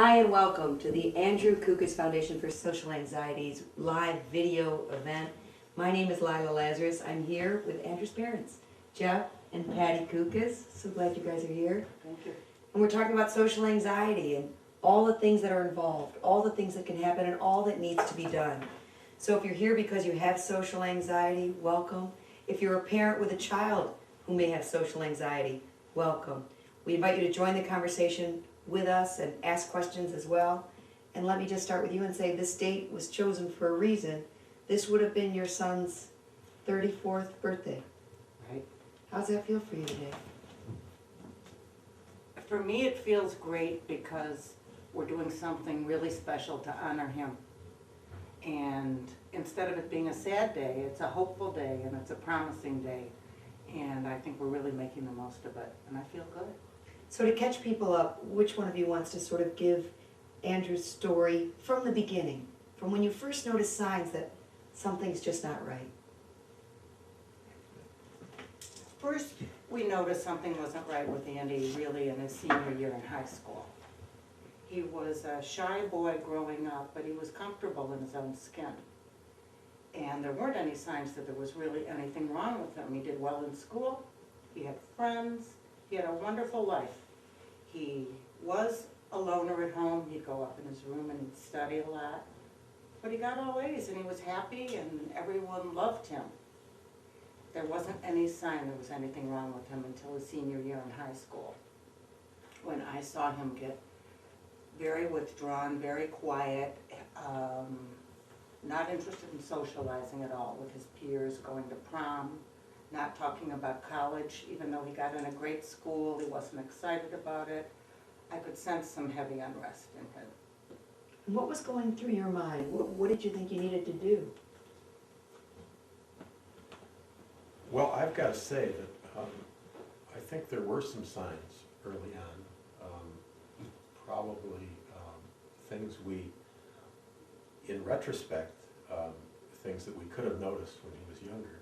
Hi and welcome to the Andrew Kukes Foundation for Social Anxiety's live video event. My name is Lila Lazarus. I'm here with Andrew's parents, Jeff and Patty Kukes. So glad you guys are here. Thank you. And we're talking about social anxiety and all the things that are involved, all the things that can happen and all that needs to be done. So if you're here because you have social anxiety, welcome. If you're a parent with a child who may have social anxiety, welcome. We invite you to join the conversation with us and ask questions as well. And let me just start with you and say this date was chosen for a reason. This would have been your son's 34th birthday. Right. How's that feel for you today? For me, it feels great because we're doing something really special to honor him. And instead of it being a sad day, it's a hopeful day and it's a promising day. And I think we're really making the most of it, and I feel good. So to catch people up, which one of you wants to sort of give Andrew's story from the beginning, from when you first noticed signs that something's just not right? First, we noticed something wasn't right with Andy really in his senior year in high school. He was a shy boy growing up, but he was comfortable in his own skin. And there weren't any signs that there was really anything wrong with him. He did well in school, he had friends, he had a wonderful life. He was a loner at home. He'd go up in his room and he'd study a lot. But he got all A's and he was happy and everyone loved him. There wasn't any sign there was anything wrong with him until his senior year in high school, when I saw him get very withdrawn, very quiet, not interested in socializing at all with his peers, going to prom, not talking about college. Even though he got in a great school, he wasn't excited about it. I could sense some heavy unrest in him. What was going through your mind? What did you think you needed to do? Well, I've got to say that I think there were some signs early on, probably things we, in retrospect, things that we could have noticed when he was younger.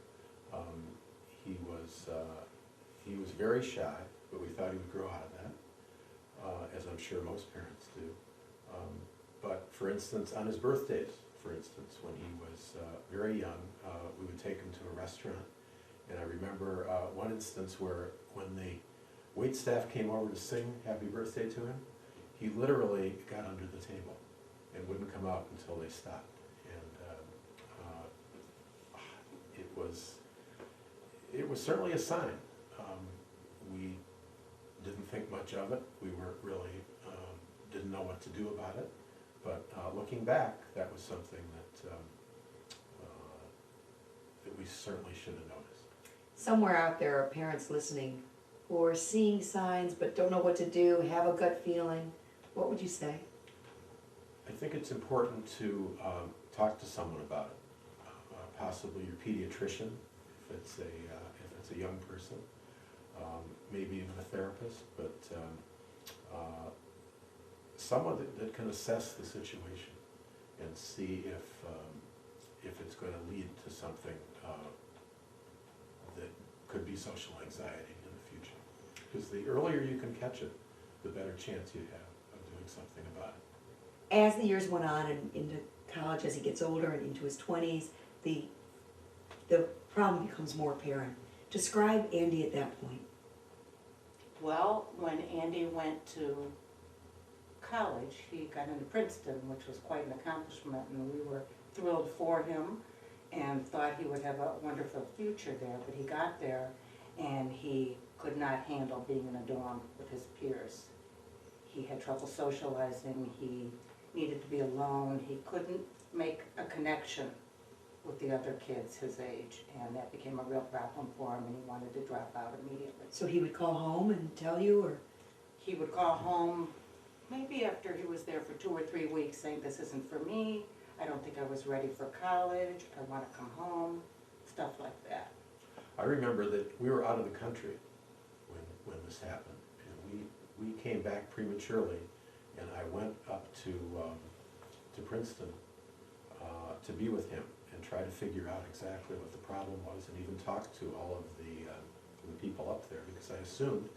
He was very shy, but we thought he would grow out of that, as I'm sure most parents do. But for instance, on his birthdays, when he was very young, we would take him to a restaurant. And I remember one instance where when the wait staff came over to sing happy birthday to him, he literally got under the table and wouldn't come out until they stopped. And it was certainly a sign. We didn't think much of it. We weren't really, didn't know what to do about it. But looking back, that was something that we certainly should have noticed. Somewhere out there are parents listening who are seeing signs but don't know what to do, have a gut feeling. What would you say? I think it's important to talk to someone about it, possibly your pediatrician, if it's a young person, maybe even a therapist, but someone that can assess the situation and see if it's going to lead to something that could be social anxiety in the future. Because the earlier you can catch it, the better chance you have of doing something about it. As the years went on and into college, as he gets older and into his 20s, the problem becomes more apparent. Describe Andy at that point. Well, when Andy went to college, he got into Princeton, which was quite an accomplishment, and we were thrilled for him and thought he would have a wonderful future there. But he got there and he could not handle being in a dorm with his peers. He had trouble socializing, he needed to be alone, he couldn't make a connection with the other kids his age, and that became a real problem for him and he wanted to drop out immediately. So he would call home and tell you, or? He would call home maybe after he was there for 2 or 3 weeks saying, this isn't for me, I don't think I was ready for college, I want to come home, stuff like that. I remember that we were out of the country when this happened, and we came back prematurely, and I went up to Princeton to be with him and try to figure out exactly what the problem was, and even talk to all of the people up there, because I assumed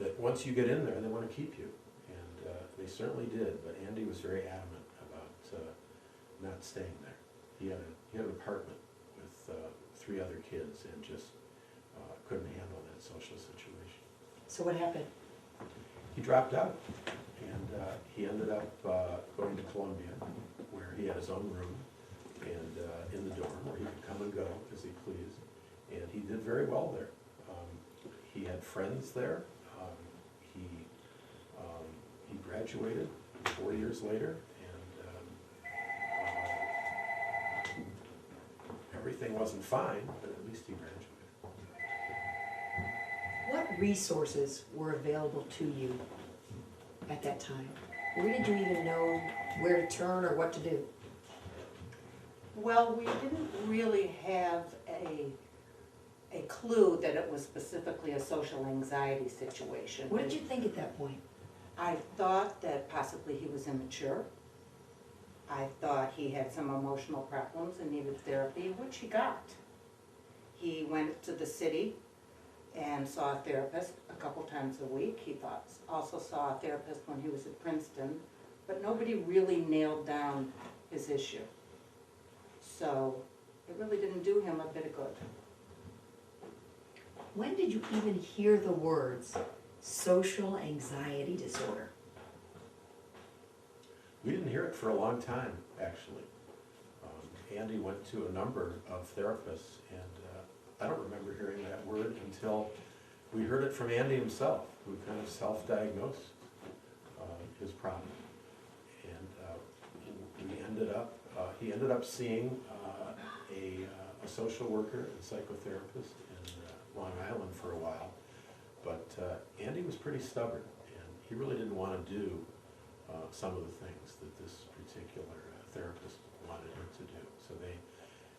that once you get in there, they want to keep you. And they certainly did, but Andy was very adamant about not staying there. He had an apartment with 3 other kids and just couldn't handle that social situation. So what happened? He dropped out, and he ended up going to Columbia, where he had his own room and in the dorm where he could come and go as he pleased, and he did very well there. He had friends there. He graduated 4 years later, and everything wasn't fine, but at least he graduated. What resources were available to you at that time? Where did you even know where to turn or what to do? Well, we didn't really have a clue that it was specifically a social anxiety situation. What did you think at that point? I thought that possibly he was immature. I thought he had some emotional problems and needed therapy, which he got. He went to the city and saw a therapist a couple times a week. He also saw a therapist when he was at Princeton, but nobody really nailed down his issue. So it really didn't do him a bit of good. When did you even hear the words social anxiety disorder? We didn't hear it for a long time, actually. Andy went to a number of therapists, and I don't remember hearing that word until we heard it from Andy himself, who kind of self-diagnosed his problem. And he ended up seeing a social worker and psychotherapist in Long Island for a while. But Andy was pretty stubborn, and he really didn't want to do some of the things that this particular therapist wanted him to do. So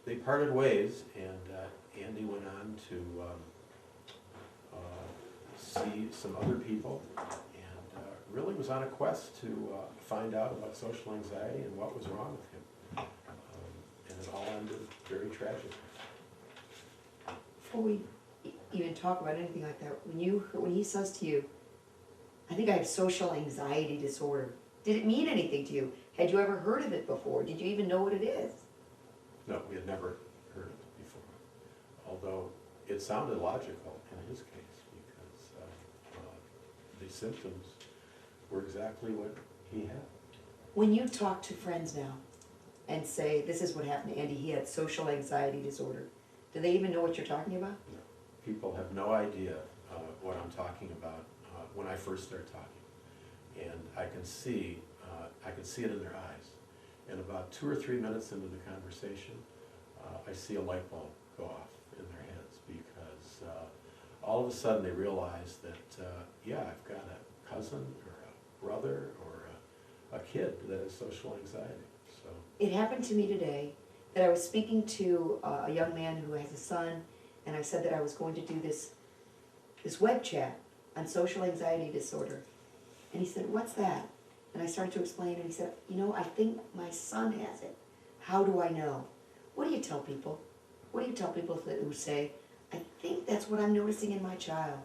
they parted ways, and Andy went on to see some other people, and really was on a quest to find out about social anxiety and what was wrong with him. And it all ended very tragically. Before we even talk about anything like that, when he says to you, I think I have social anxiety disorder, did it mean anything to you? Had you ever heard of it before? Did you even know what it is? No, we had never heard of it before, although it sounded logical in his case, because the symptoms were exactly what he had. When you talk to friends now and say, this is what happened to Andy, he had social anxiety disorder, do they even know what you're talking about? No. People have no idea what I'm talking about when I first start talking. And I can see it in their eyes. And about 2 or 3 minutes into the conversation, I see a light bulb go off in their heads, because all of a sudden they realize that, yeah, I've got a cousin or a brother or a kid that has social anxiety. So It happened to me today that I was speaking to a young man who has a son, and I said that I was going to do this web chat on social anxiety disorder. And he said, what's that? And I started to explain, and he said, I think my son has it. How do I know? What do you tell people? What do you tell people who say, I think that's what I'm noticing in my child?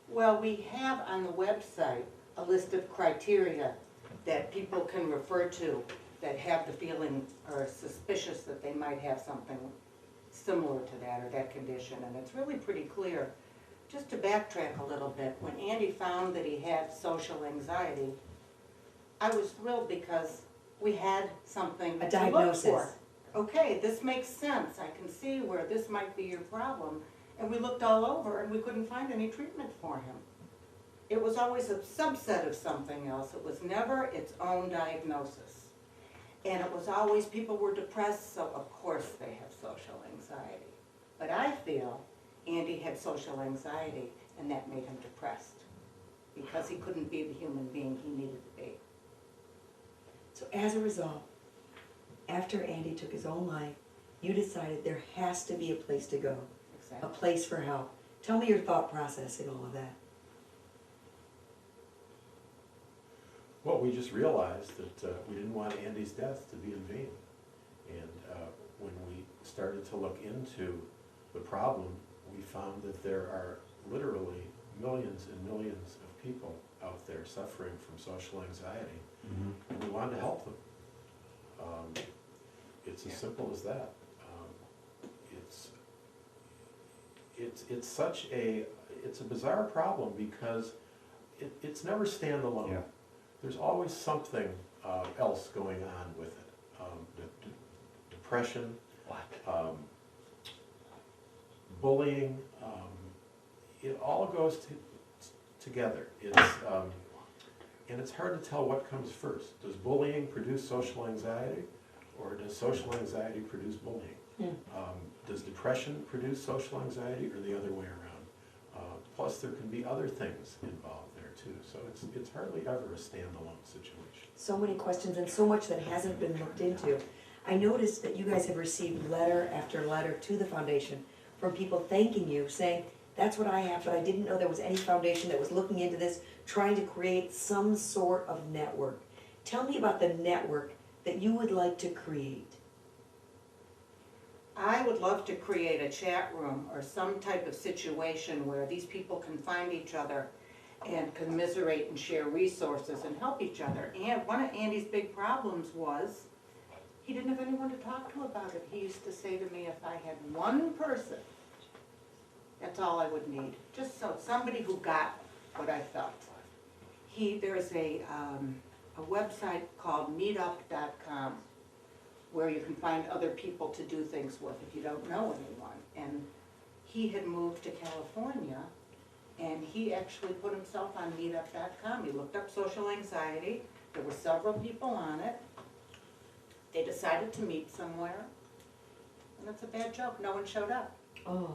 Well, we have on the website a list of criteria that people can refer to that have the feeling or suspicious that they might have something similar to that or that condition, and it's really pretty clear. Just to backtrack a little bit, when Andy found that he had social anxiety, I was thrilled because we had something A to diagnosis. look for. Okay, this makes sense. I can see where this might be your problem. And we looked all over and we couldn't find any treatment for him. It was always a subset of something else. It was never its own diagnosis. And it was always people were depressed, so of course they have social anxiety. But I feel Andy had social anxiety, and that made him depressed because he couldn't be the human being he needed to be. So as a result, after Andy took his own life, you decided there has to be a place to go, a Exactly. place for help. Tell me your thought process in all of that. well, we just realized that we didn't want Andy's death to be in vain. And when we started to look into the problem, we found that there are literally millions and millions of people out there suffering from social anxiety, and we wanted to help them. It's as simple as that. It's such it's a bizarre problem because it's never standalone. Yeah. There's always something else going on with it. Depression, bullying, it all goes together. And it's hard to tell what comes first. Does bullying produce social anxiety, or does social anxiety produce bullying? Does depression produce social anxiety, or the other way around? Plus, there can be other things involved there too. So it's hardly ever a standalone situation. So many questions and so much that hasn't been looked into. I noticed that you guys have received letter after letter to the foundation from people thanking you, saying, that's what I have, but I didn't know there was any foundation that was looking into this, trying to create some sort of network. Tell me about the network that you would like to create. I would love to create a chat room or some type of situation where these people can find each other and commiserate and share resources and help each other. And one of Andy's big problems was he didn't have anyone to talk to about it. He used to say to me, if I had one person, that's all I would need. Just so somebody who got what I felt. There's a website called meetup.com where you can find other people to do things with if you don't know anyone. And he had moved to California, and he actually put himself on meetup.com. He looked up social anxiety. There were several people on it. They decided to meet somewhere, and it's a bad joke. No one showed up. Oh,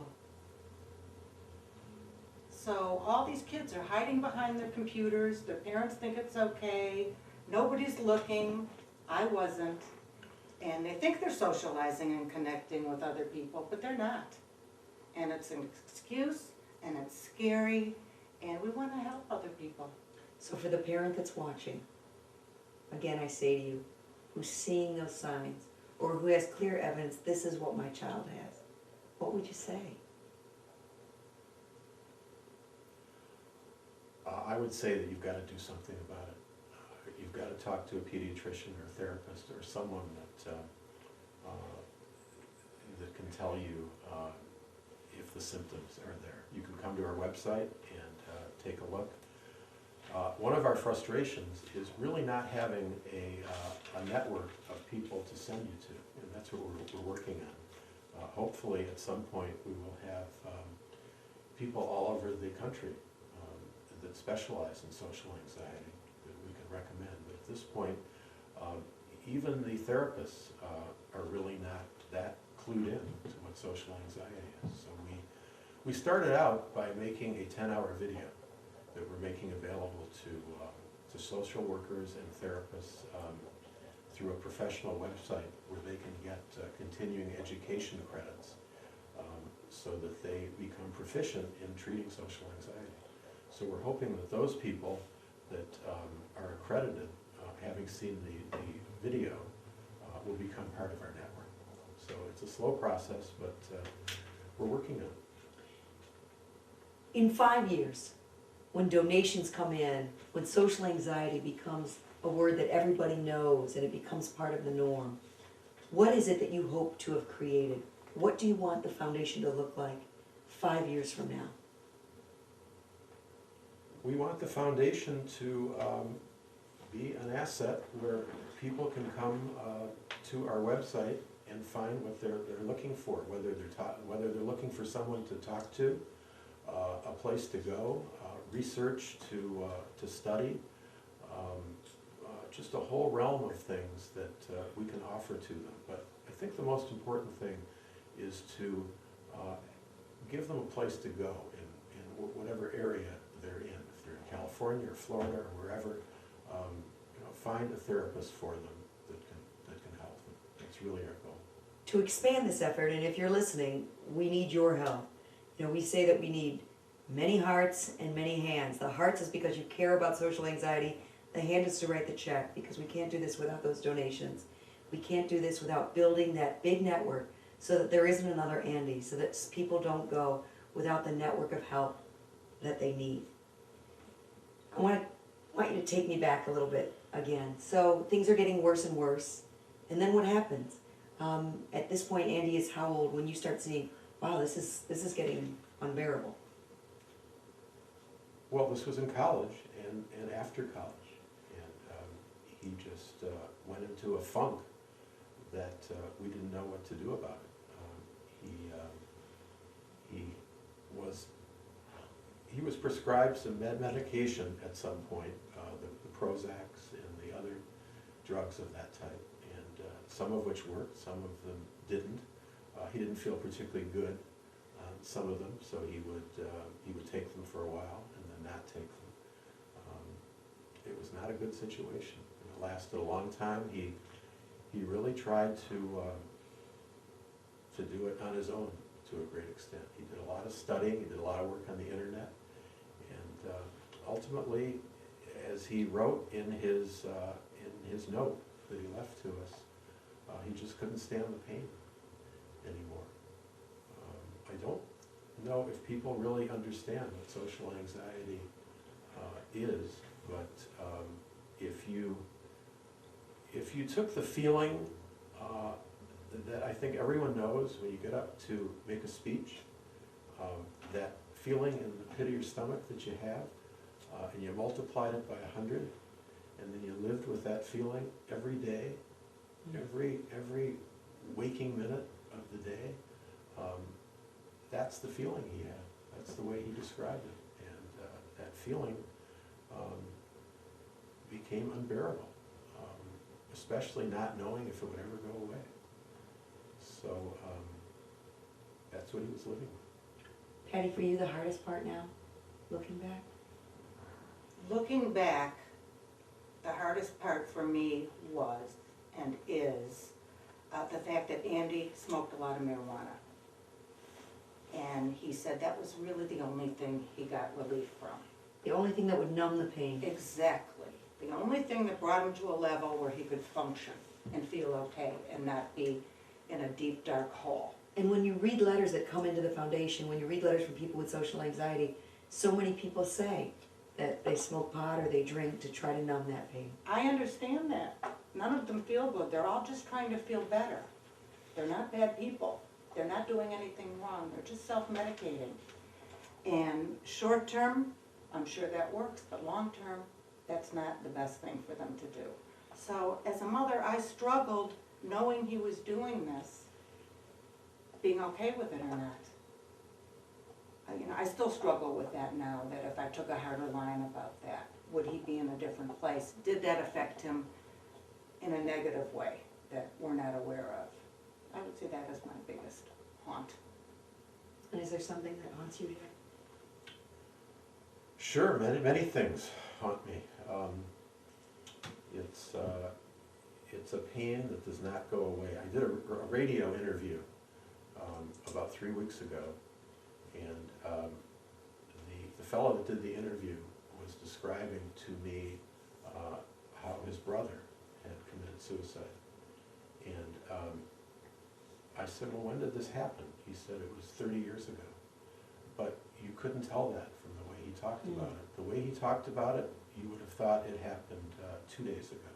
So all these kids are hiding behind their computers. Their parents think it's okay. Nobody's looking. I wasn't. And they think they're socializing and connecting with other people, but they're not. And it's an excuse, and it's scary, and we want to help other people. so for the parent that's watching, again, I say to you, who's seeing those signs, or who has clear evidence, this is what my child has, what would you say? I would say that you've got to do something about it. You've got to talk to a pediatrician or a therapist or someone that can tell you if the symptoms are there. You can come to our website and take a look. One of our frustrations is really not having a network of people to send you to, and that's what we're working on. Hopefully, at some point, we will have people all over the country that specialize in social anxiety that we can recommend. But at this point, even the therapists are really not that clued in to what social anxiety is. So we started out by making a 10-hour video that we're making available to social workers and therapists through a professional website where they can get continuing education credits so that they become proficient in treating social anxiety. So we're hoping that those people that are accredited, having seen the video, will become part of our network. So it's a slow process, but we're working on it. In 5 years, when donations come in, when social anxiety becomes a word that everybody knows and it becomes part of the norm, what is it that you hope to have created? What do you want the foundation to look like 5 years from now? We want the foundation to be an asset where people can come to our website and find what they're looking for, whether they're looking for someone to talk to, a place to go, research to study, just a whole realm of things that we can offer to them. But I think the most important thing is to give them a place to go in whatever area they're in. If they're in California or Florida or wherever, find a therapist for them that can help them. That's really our goal. To expand this effort, and if you're listening, we need your help. We say that we need many hearts and many hands. The hearts is because you care about social anxiety. The hand is to write the check, because we can't do this without those donations. We can't do this without building that big network so that there isn't another Andy, so that people don't go without the network of help that they need. I want to I want you to take me back a little bit again. So things are getting worse and worse, and then what happens? At this point, Andy is how old when you start seeing, wow, this is getting unbearable? Well, this was in college and after college, and he just went into a funk that we didn't know what to do about it. He was prescribed some medication at some point, the Prozacs and the other drugs of that type, and some of which worked, some of them didn't. He didn't feel particularly good on some of them, so he would take them for a while and then not take them. It was not a good situation. It lasted a long time. He really tried to do it on his own to a great extent. He did a lot of studying, he did a lot of work on the internet, and ultimately, as he wrote in his note that he left to us, he just couldn't stand the pain anymore. I don't know if people really understand what social anxiety is, but if you took the feeling that I think everyone knows when you get up to make a speech, that feeling in the pit of your stomach that you have, and you multiplied it by 100, and then you lived with that feeling every day, every waking minute of the day, that's the feeling he had. That's the way he described it, and that feeling became unbearable, especially not knowing if it would ever go away. So that's what he was living with. Patty, for you, the hardest part now, looking back? Looking back, the hardest part for me was and is the fact that Andy smoked a lot of marijuana. And he said that was really the only thing he got relief from. The only thing that would numb the pain. Exactly. The only thing that brought him to a level where he could function and feel okay and not be in a deep, dark hole. And when you read letters that come into the foundation, when you read letters from people with social anxiety, so many people say that they smoke pot or they drink to try to numb that pain. I understand that. None of them feel good. They're all just trying to feel better. They're not bad people. They're not doing anything wrong. They're just self-medicating. And short term, I'm sure that works, but long term, that's not the best thing for them to do. So as a mother, I struggled knowing he was doing this, being okay with it or not. I still struggle with that now, that if I took a harder line about that, would he be in a different place? Did that affect him in a negative way that we're not aware of? I would say that is my biggest haunt. And is there something that haunts you here? Sure, many things haunt me. It's a pain that does not go away. I did a radio interview about 3 weeks ago, and the fellow that did the interview was describing to me how his brother had committed suicide. And I said, well, when did this happen? He said it was 30 years ago. But you couldn't tell that from the way he talked about it. The way he talked about it, you would have thought it happened 2 days ago.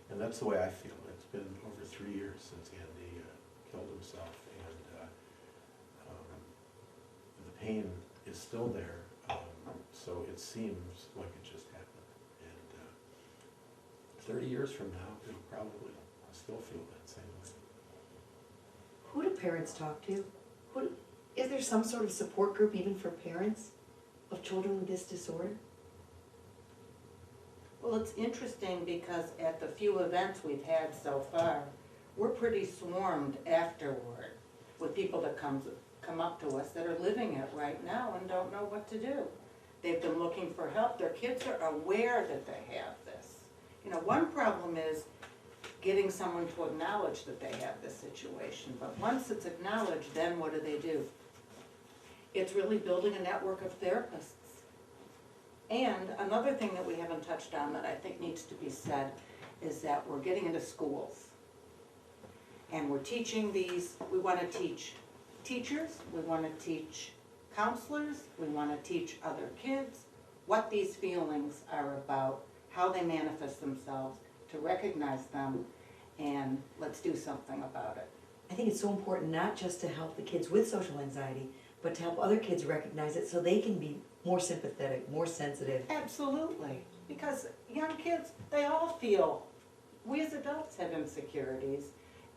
And that's the way I feel. It's been over 3 years since Andy killed himself, and the pain is still there, so it seems like it just happened. And 30 years from now, it'll probably still feel that same way. Who do parents talk to? Is there some sort of support group even for parents of children with this disorder? Well, it's interesting because at the few events we've had so far, we're pretty swarmed afterward with people that come up to us that are living it right now and don't know what to do. They've been looking for help. Their kids are aware that they have this. One problem is getting someone to acknowledge that they have this situation. But once it's acknowledged, then what do? It's really building a network of therapists. And another thing that we haven't touched on that I think needs to be said is that we're getting into schools. And we're teaching these, we want to teach teachers, we want to teach counselors, we want to teach other kids what these feelings are about how they manifest themselves, to recognize them, and let's do something about it. I think it's so important not just to help the kids with social anxiety, but to help other kids recognize it so they can be more sympathetic, more sensitive. Absolutely, because young kids, they all feel, we as adults have insecurities,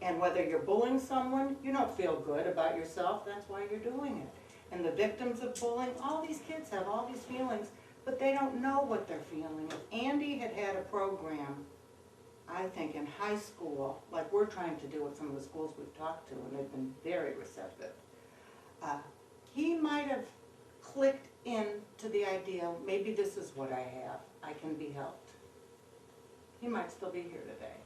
and whether you're bullying someone, you don't feel good about yourself, that's why you're doing it. And the victims of bullying, all these kids have all these feelings, but they don't know what they're feeling. If Andy had had a program, I think in high school, like we're trying to do with some of the schools we've talked to, and they've been very receptive, he might have clicked into the idea, maybe this is what I have, I can be helped. He might still be here today,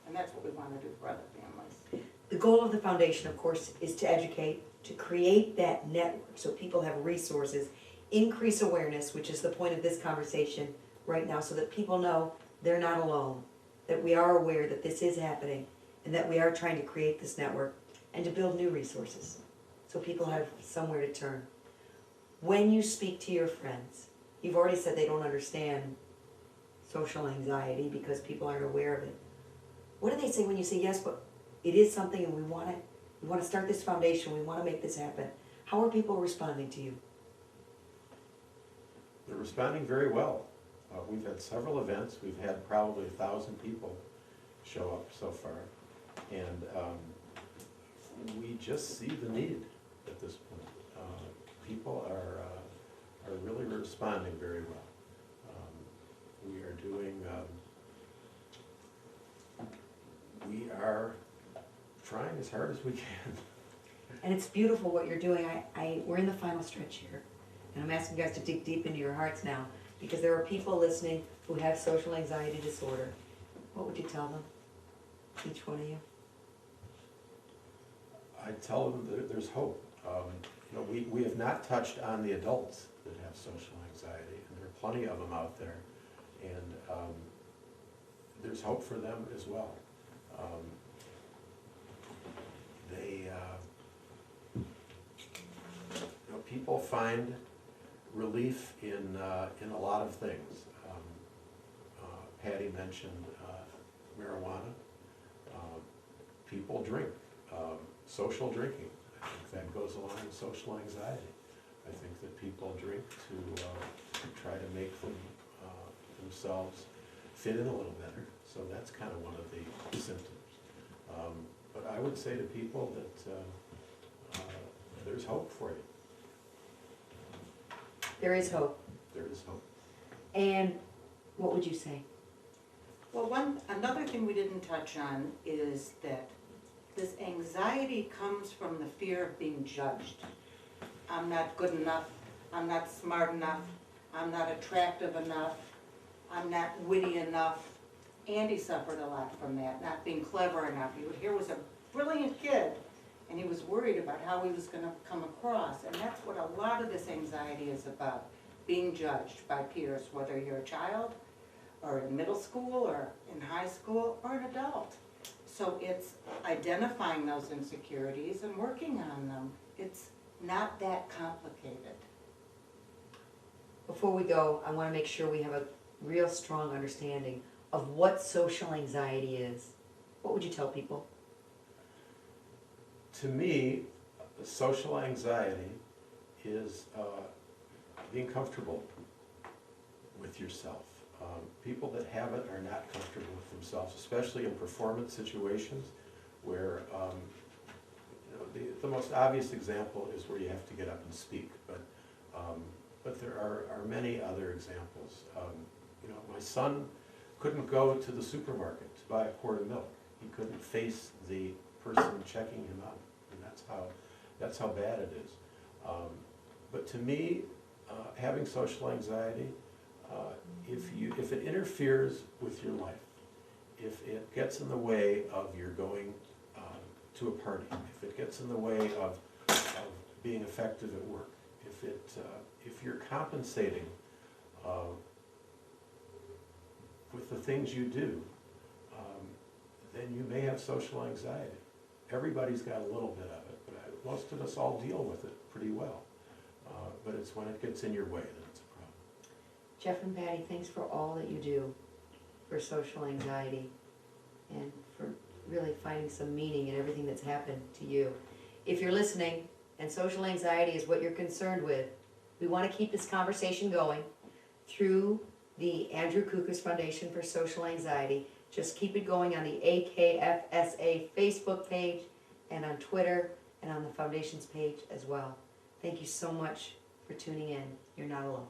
and that's what we want to do for other families. The goal of the foundation, of course, is to educate, to create that network so people have resources, increase awareness, which is the point of this conversation right now, so that people know they're not alone, that we are aware that this is happening, and that we are trying to create this network and to build new resources so people have somewhere to turn. When you speak to your friends, you've already said they don't understand social anxiety because people aren't aware of it. What do they say when you say, yes, but it is something and we want to start this foundation, we want to make this happen? How are people responding to you? They're responding very well. We've had several events. We've had probably 1,000 people show up so far. And we just see the need at this point. People are really responding very well. We are doing, we are trying as hard as we can. And it's beautiful what you're doing. We're in the final stretch here. And I'm asking you guys to dig deep into your hearts now, because there are people listening who have social anxiety disorder. What would you tell them, each one of you? I tell them that there's hope. You know, we have not touched on the adults that have social anxiety, and there are plenty of them out there. And there's hope for them as well. You know, people find relief in a lot of things. Patty mentioned marijuana. People drink. Social drinking, I think that goes along with social anxiety. I think that people drink to try to make themselves fit in a little better. So that's kind of one of the symptoms. But I would say to people that there's hope for you. There is hope. There is hope. And what would you say? Well, another thing we didn't touch on is that this anxiety comes from the fear of being judged. I'm not good enough, I'm not smart enough, I'm not attractive enough, I'm not witty enough. Andy suffered a lot from that, not being clever enough. He was a brilliant kid, and he was worried about how he was going to come across, and that's what a lot of this anxiety is about, being judged by peers, whether you're a child, or in middle school, or in high school, or an adult. So it's identifying those insecurities and working on them. It's not that complicated. Before we go, I want to make sure we have a real strong understanding of what social anxiety is. What would you tell people? To me, social anxiety is being comfortable with yourself. People that have it are not comfortable with themselves, especially in performance situations where you know, the most obvious example is where you have to get up and speak, but there are many other examples. You know, my son couldn't go to the supermarket to buy a quart of milk. He couldn't face the person checking him out, and that's how bad it is. But to me, having social anxiety, if it interferes with your life, if it gets in the way of your going to a party, if it gets in the way of being effective at work, if you're compensating with the things you do, then you may have social anxiety. Everybody's got a little bit of it, but most of us all deal with it pretty well. But it's when it gets in your way that it's a problem. Jeff and Patty, thanks for all that you do. for social anxiety and for really finding some meaning in everything that's happened to you. If you're listening and social anxiety is what you're concerned with, we want to keep this conversation going through the Andrew Kukes Foundation for Social Anxiety. Just keep it going on the AKFSA Facebook page and on Twitter and on the foundation's page as well. Thank you so much for tuning in. You're not alone.